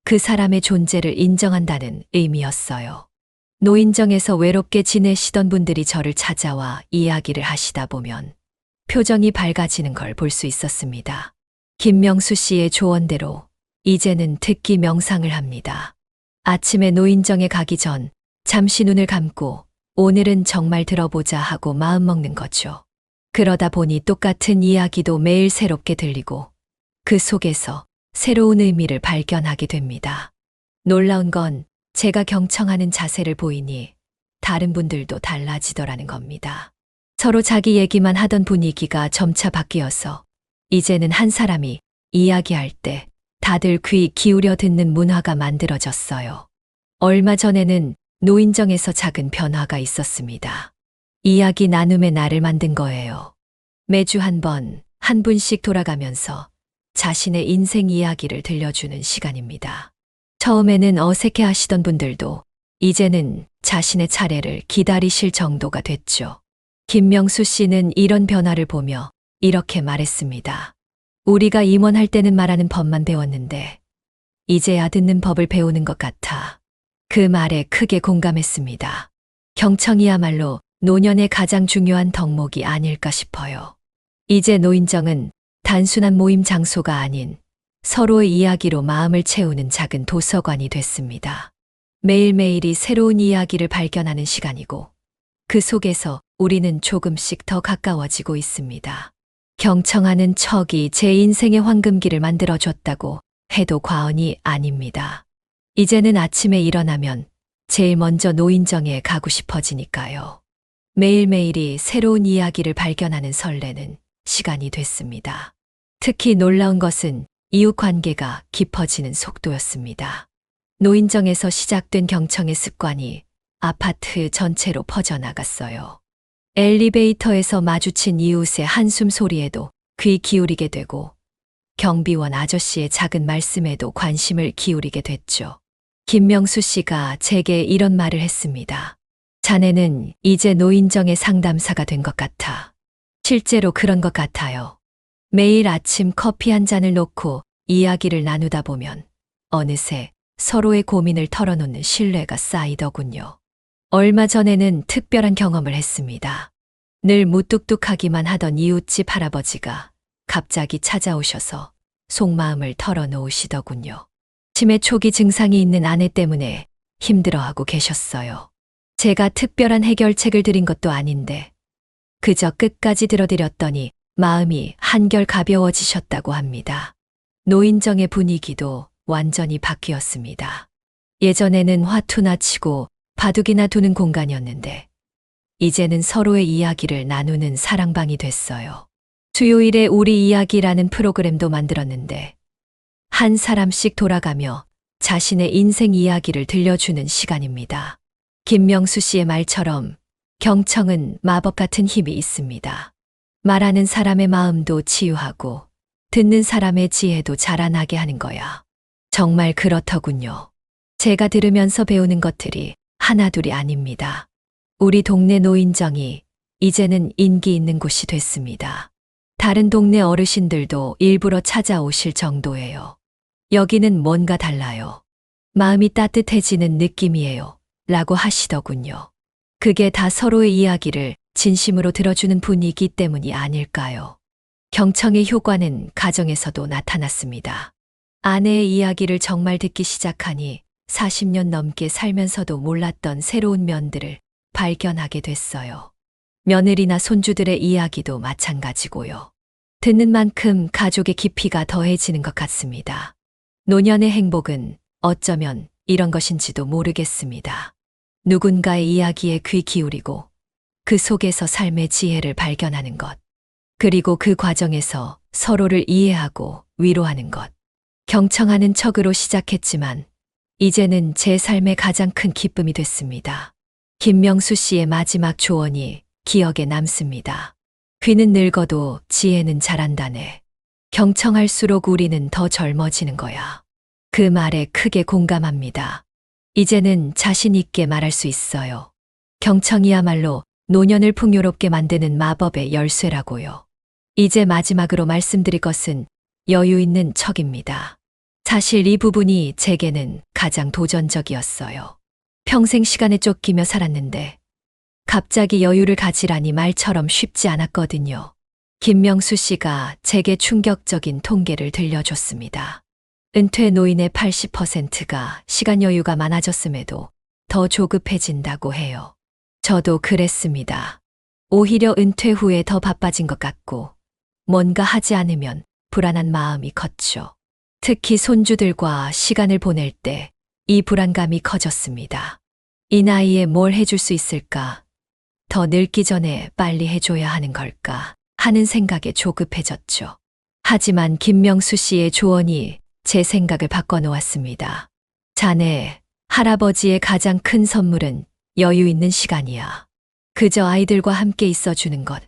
그 사람의 존재를 인정한다는 의미였어요. 노인정에서 외롭게 지내시던 분들이 저를 찾아와 이야기를 하시다 보면 표정이 밝아지는 걸 볼 수 있었습니다. 김명수 씨의 조언대로 이제는 듣기 명상을 합니다. 아침에 노인정에 가기 전 잠시 눈을 감고 오늘은 정말 들어보자 하고 마음먹는 거죠. 그러다 보니 똑같은 이야기도 매일 새롭게 들리고 그 속에서 새로운 의미를 발견하게 됩니다. 놀라운 건 제가 경청하는 자세를 보이니 다른 분들도 달라지더라는 겁니다. 서로 자기 얘기만 하던 분위기가 점차 바뀌어서 이제는 한 사람이 이야기할 때 다들 귀 기울여 듣는 문화가 만들어졌어요. 얼마 전에는 노인정에서 작은 변화가 있었습니다. 이야기 나눔의 날을 만든 거예요. 매주 한 분씩 돌아가면서 자신의 인생 이야기를 들려주는 시간입니다. 처음에는 어색해 하시던 분들도 이제는 자신의 차례를 기다리실 정도가 됐죠. 김명수 씨는 이런 변화를 보며 이렇게 말했습니다. 우리가 임원할 때는 말하는 법만 배웠는데 이제야 듣는 법을 배우는 것 같아. 그 말에 크게 공감했습니다. 경청이야말로 노년의 가장 중요한 덕목이 아닐까 싶어요. 이제 노인정은 단순한 모임 장소가 아닌 서로의 이야기로 마음을 채우는 작은 도서관이 됐습니다. 매일매일이 새로운 이야기를 발견하는 시간이고 그 속에서 우리는 조금씩 더 가까워지고 있습니다. 경청하는 척이 제 인생의 황금기를 만들어줬다고 해도 과언이 아닙니다. 이제는 아침에 일어나면 제일 먼저 노인정에 가고 싶어지니까요. 매일매일이 새로운 이야기를 발견하는 설레는 시간이 됐습니다. 특히 놀라운 것은 이웃 관계가 깊어지는 속도였습니다. 노인정에서 시작된 경청의 습관이 아파트 전체로 퍼져나갔어요. 엘리베이터에서 마주친 이웃의 한숨 소리에도 귀 기울이게 되고 경비원 아저씨의 작은 말씀에도 관심을 기울이게 됐죠. 김명수 씨가 제게 이런 말을 했습니다. 자네는 이제 노인정의 상담사가 된 것 같아. 실제로 그런 것 같아요. 매일 아침 커피 한 잔을 놓고 이야기를 나누다 보면 어느새 서로의 고민을 털어놓는 신뢰가 쌓이더군요. 얼마 전에는 특별한 경험을 했습니다. 늘 무뚝뚝하기만 하던 이웃집 할아버지가 갑자기 찾아오셔서 속마음을 털어놓으시더군요. 치매 초기 증상이 있는 아내 때문에 힘들어하고 계셨어요. 제가 특별한 해결책을 드린 것도 아닌데 그저 끝까지 들어드렸더니 마음이 한결 가벼워지셨다고 합니다. 노인정의 분위기도 완전히 바뀌었습니다. 예전에는 화투나 치고 바둑이나 두는 공간이었는데 이제는 서로의 이야기를 나누는 사랑방이 됐어요. 수요일에 우리 이야기라는 프로그램도 만들었는데 한 사람씩 돌아가며 자신의 인생 이야기를 들려주는 시간입니다. 김명수 씨의 말처럼 경청은 마법 같은 힘이 있습니다. 말하는 사람의 마음도 치유하고 듣는 사람의 지혜도 자라나게 하는 거야. 정말 그렇더군요. 제가 들으면서 배우는 것들이 하나둘이 아닙니다. 우리 동네 노인정이 이제는 인기 있는 곳이 됐습니다. 다른 동네 어르신들도 일부러 찾아오실 정도예요. 여기는 뭔가 달라요. 마음이 따뜻해지는 느낌이에요. 라고 하시더군요. 그게 다 서로의 이야기를 진심으로 들어주는 분위기 때문이 아닐까요? 경청의 효과는 가정에서도 나타났습니다. 아내의 이야기를 정말 듣기 시작하니 40년 넘게 살면서도 몰랐던 새로운 면들을 발견하게 됐어요. 며느리나 손주들의 이야기도 마찬가지고요. 듣는 만큼 가족의 깊이가 더해지는 것 같습니다. 노년의 행복은 어쩌면 이런 것인지도 모르겠습니다. 누군가의 이야기에 귀 기울이고 그 속에서 삶의 지혜를 발견하는 것, 그리고 그 과정에서 서로를 이해하고 위로하는 것. 경청하는 척으로 시작했지만 이제는 제 삶의 가장 큰 기쁨이 됐습니다. 김명수 씨의 마지막 조언이 기억에 남습니다. 귀는 늙어도 지혜는 자란다네. 경청할수록 우리는 더 젊어지는 거야. 그 말에 크게 공감합니다. 이제는 자신 있게 말할 수 있어요. 경청이야말로 노년을 풍요롭게 만드는 마법의 열쇠라고요. 이제 마지막으로 말씀드릴 것은 여유 있는 척입니다. 사실 이 부분이 제게는 가장 도전적이었어요. 평생 시간에 쫓기며 살았는데 갑자기 여유를 가지라니 말처럼 쉽지 않았거든요. 김명수 씨가 제게 충격적인 통계를 들려줬습니다. 은퇴 노인의 80%가 시간 여유가 많아졌음에도 더 조급해진다고 해요. 저도 그랬습니다. 오히려 은퇴 후에 더 바빠진 것 같고 뭔가 하지 않으면 불안한 마음이 컸죠. 특히 손주들과 시간을 보낼 때 이 불안감이 커졌습니다. 이 나이에 뭘 해줄 수 있을까? 더 늙기 전에 빨리 해줘야 하는 걸까? 하는 생각에 조급해졌죠. 하지만 김명수 씨의 조언이 제 생각을 바꿔놓았습니다. 자네, 할아버지의 가장 큰 선물은 여유 있는 시간이야. 그저 아이들과 함께 있어주는 것.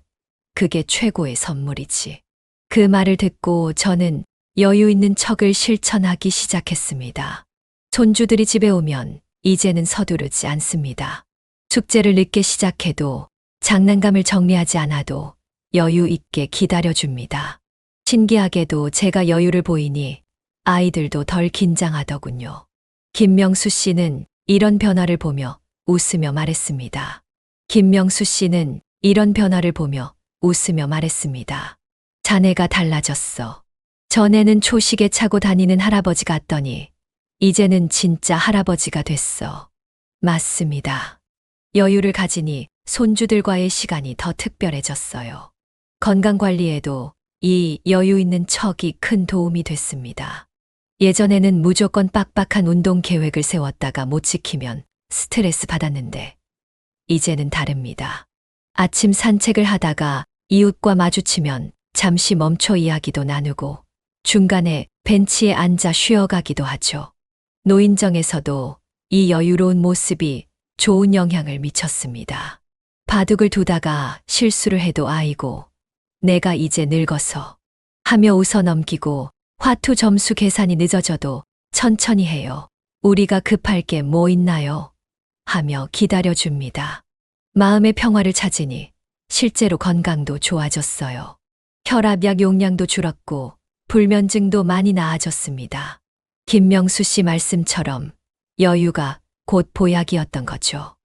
그게 최고의 선물이지. 그 말을 듣고 저는 여유 있는 척을 실천하기 시작했습니다. 손주들이 집에 오면 이제는 서두르지 않습니다. 숙제를 늦게 시작해도 장난감을 정리하지 않아도 여유 있게 기다려줍니다. 신기하게도 제가 여유를 보이니 아이들도 덜 긴장하더군요. 김명수 씨는 이런 변화를 보며 웃으며 말했습니다. 김명수 씨는 이런 변화를 보며 웃으며 말했습니다. 자네가 달라졌어. 전에는 초시계 차고 다니는 할아버지 같더니 이제는 진짜 할아버지가 됐어. 맞습니다. 여유를 가지니 손주들과의 시간이 더 특별해졌어요. 건강관리에도 이 여유 있는 척이 큰 도움이 됐습니다. 예전에는 무조건 빡빡한 운동 계획을 세웠다가 못 지키면 스트레스 받았는데 이제는 다릅니다. 아침 산책을 하다가 이웃과 마주치면 잠시 멈춰 이야기도 나누고 중간에 벤치에 앉아 쉬어가기도 하죠. 노인정에서도 이 여유로운 모습이 좋은 영향을 미쳤습니다. 바둑을 두다가 실수를 해도 아이고, 내가 이제 늙어서 하며 웃어 넘기고 화투 점수 계산이 늦어져도 천천히 해요. 우리가 급할 게 뭐 있나요? 하며 기다려줍니다. 마음의 평화를 찾으니 실제로 건강도 좋아졌어요. 혈압약 용량도 줄었고 불면증도 많이 나아졌습니다. 김명수 씨 말씀처럼 여유가 곧 보약이었던 거죠.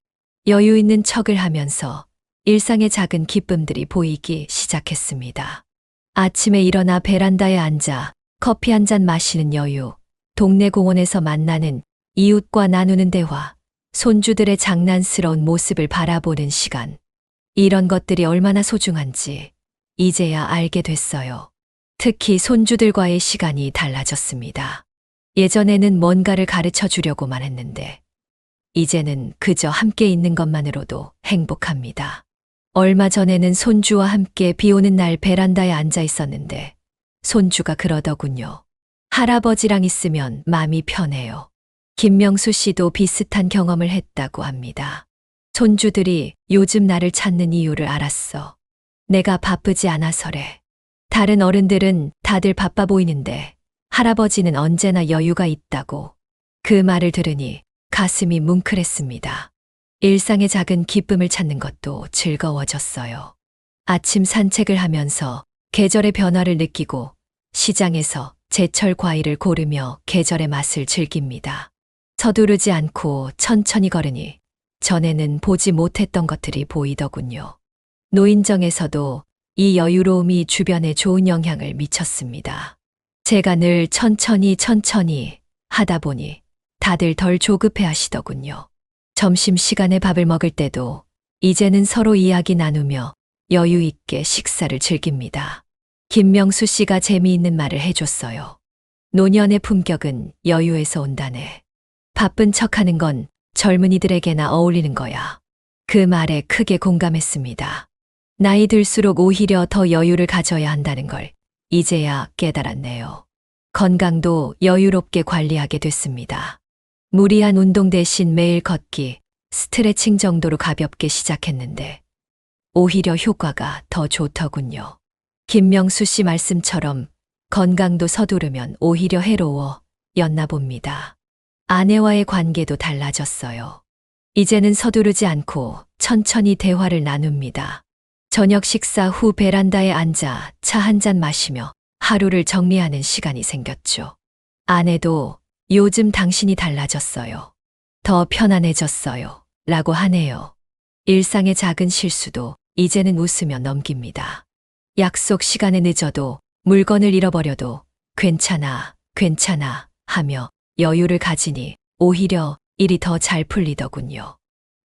여유 있는 척을 하면서 일상의 작은 기쁨들이 보이기 시작했습니다. 아침에 일어나 베란다에 앉아 커피 한 잔 마시는 여유, 동네 공원에서 만나는 이웃과 나누는 대화, 손주들의 장난스러운 모습을 바라보는 시간. 이런 것들이 얼마나 소중한지 이제야 알게 됐어요. 특히 손주들과의 시간이 달라졌습니다. 예전에는 뭔가를 가르쳐 주려고만 했는데 이제는 그저 함께 있는 것만으로도 행복합니다. 얼마 전에는 손주와 함께 비 오는 날 베란다에 앉아 있었는데 손주가 그러더군요. 할아버지랑 있으면 마음이 편해요. 김명수 씨도 비슷한 경험을 했다고 합니다. 손주들이 요즘 나를 찾는 이유를 알았어. 내가 바쁘지 않아서래. 다른 어른들은 다들 바빠 보이는데 할아버지는 언제나 여유가 있다고. 그 말을 들으니 가슴이 뭉클했습니다. 일상의 작은 기쁨을 찾는 것도 즐거워졌어요. 아침 산책을 하면서 계절의 변화를 느끼고 시장에서 제철 과일을 고르며 계절의 맛을 즐깁니다. 서두르지 않고 천천히 걸으니 전에는 보지 못했던 것들이 보이더군요. 노인정에서도 이 여유로움이 주변에 좋은 영향을 미쳤습니다. 제가 늘 천천히 하다 보니 다들 덜 조급해 하시더군요. 점심시간에 밥을 먹을 때도 이제는 서로 이야기 나누며 여유 있게 식사를 즐깁니다. 김명수 씨가 재미있는 말을 해줬어요. 노년의 품격은 여유에서 온다네. 바쁜 척하는 건 젊은이들에게나 어울리는 거야. 그 말에 크게 공감했습니다. 나이 들수록 오히려 더 여유를 가져야 한다는 걸 이제야 깨달았네요. 건강도 여유롭게 관리하게 됐습니다. 무리한 운동 대신 매일 걷기, 스트레칭 정도로 가볍게 시작했는데 오히려 효과가 더 좋더군요. 김명수 씨 말씀처럼 건강도 서두르면 오히려 해로워였나 봅니다. 아내와의 관계도 달라졌어요. 이제는 서두르지 않고 천천히 대화를 나눕니다. 저녁 식사 후 베란다에 앉아 차 한 잔 마시며 하루를 정리하는 시간이 생겼죠. 아내도 요즘 당신이 달라졌어요. 더 편안해졌어요. 라고 하네요. 일상의 작은 실수도 이제는 웃으며 넘깁니다. 약속 시간에 늦어도 물건을 잃어버려도 괜찮아, 괜찮아 하며 여유를 가지니 오히려 일이 더 잘 풀리더군요.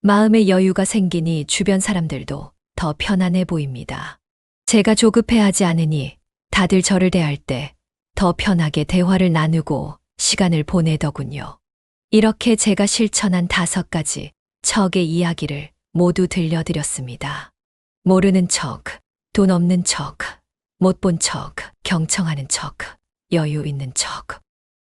마음의 여유가 생기니 주변 사람들도 더 편안해 보입니다. 제가 조급해하지 않으니 다들 저를 대할 때 더 편하게 대화를 나누고 시간을 보내더군요. 이렇게 제가 실천한 5가지 척의 이야기를 모두 들려드렸습니다. 모르는 척, 돈 없는 척, 못 본 척, 경청하는 척, 여유 있는 척.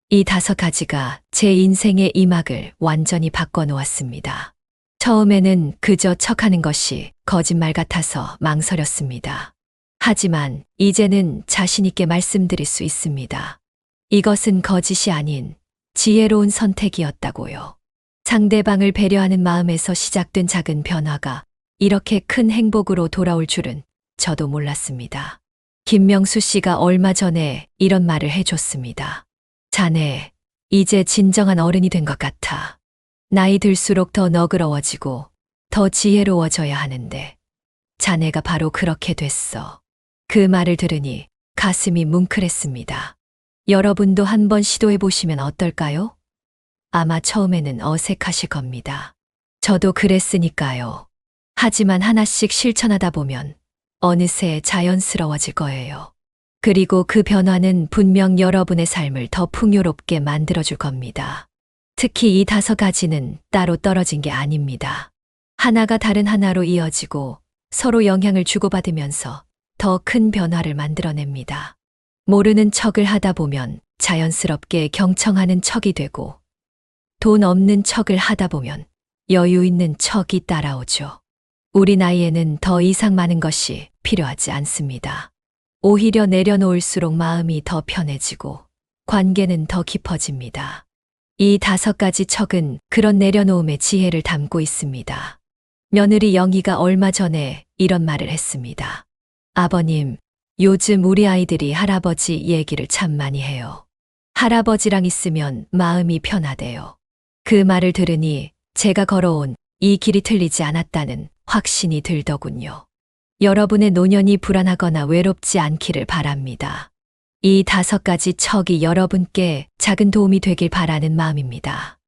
이 5가지가 제 인생의 이막을 완전히 바꿔놓았습니다. 처음에는 그저 척하는 것이 거짓말 같아서 망설였습니다. 하지만 이제는 자신있게 말씀드릴 수 있습니다. 이것은 거짓이 아닌 지혜로운 선택이었다고요. 상대방을 배려하는 마음에서 시작된 작은 변화가 이렇게 큰 행복으로 돌아올 줄은 저도 몰랐습니다. 김명수 씨가 얼마 전에 이런 말을 해줬습니다. 자네, 이제 진정한 어른이 된 것 같아. 나이 들수록 더 너그러워지고 더 지혜로워져야 하는데 자네가 바로 그렇게 됐어. 그 말을 들으니 가슴이 뭉클했습니다. 여러분도 한번 시도해 보시면 어떨까요? 아마 처음에는 어색하실 겁니다. 저도 그랬으니까요. 하지만 하나씩 실천하다 보면 어느새 자연스러워질 거예요. 그리고 그 변화는 분명 여러분의 삶을 더 풍요롭게 만들어줄 겁니다. 특히 이 5가지는 따로 떨어진 게 아닙니다. 하나가 다른 하나로 이어지고 서로 영향을 주고받으면서 더 큰 변화를 만들어냅니다. 모르는 척을 하다 보면 자연스럽게 경청하는 척이 되고 돈 없는 척을 하다 보면 여유 있는 척이 따라오죠. 우리 나이에는 더 이상 많은 것이 필요하지 않습니다. 오히려 내려놓을수록 마음이 더 편해지고 관계는 더 깊어집니다. 이 5가지 척은 그런 내려놓음의 지혜를 담고 있습니다. 며느리 영희가 얼마 전에 이런 말을 했습니다. 아버님, 요즘 우리 아이들이 할아버지 얘기를 참 많이 해요. 할아버지랑 있으면 마음이 편하대요. 그 말을 들으니 제가 걸어온 이 길이 틀리지 않았다는 확신이 들더군요. 여러분의 노년이 불안하거나 외롭지 않기를 바랍니다. 이 5가지 척이 여러분께 작은 도움이 되길 바라는 마음입니다.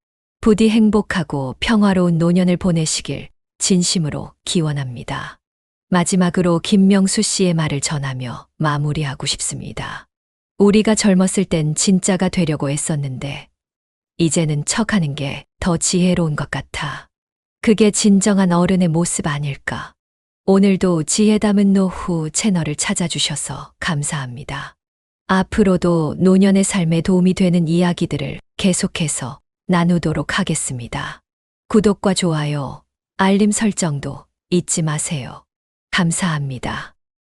부디 행복하고 평화로운 노년을 보내시길 진심으로 기원합니다. 마지막으로 김명수 씨의 말을 전하며 마무리하고 싶습니다. 우리가 젊었을 땐 진짜가 되려고 애썼는데 이제는 척하는 게 더 지혜로운 것 같아. 그게 진정한 어른의 모습 아닐까. 오늘도 지혜 담은 노후 채널을 찾아주셔서 감사합니다. 앞으로도 노년의 삶에 도움이 되는 이야기들을 계속해서 나누도록 하겠습니다. 구독과 좋아요, 알림 설정도 잊지 마세요. 감사합니다.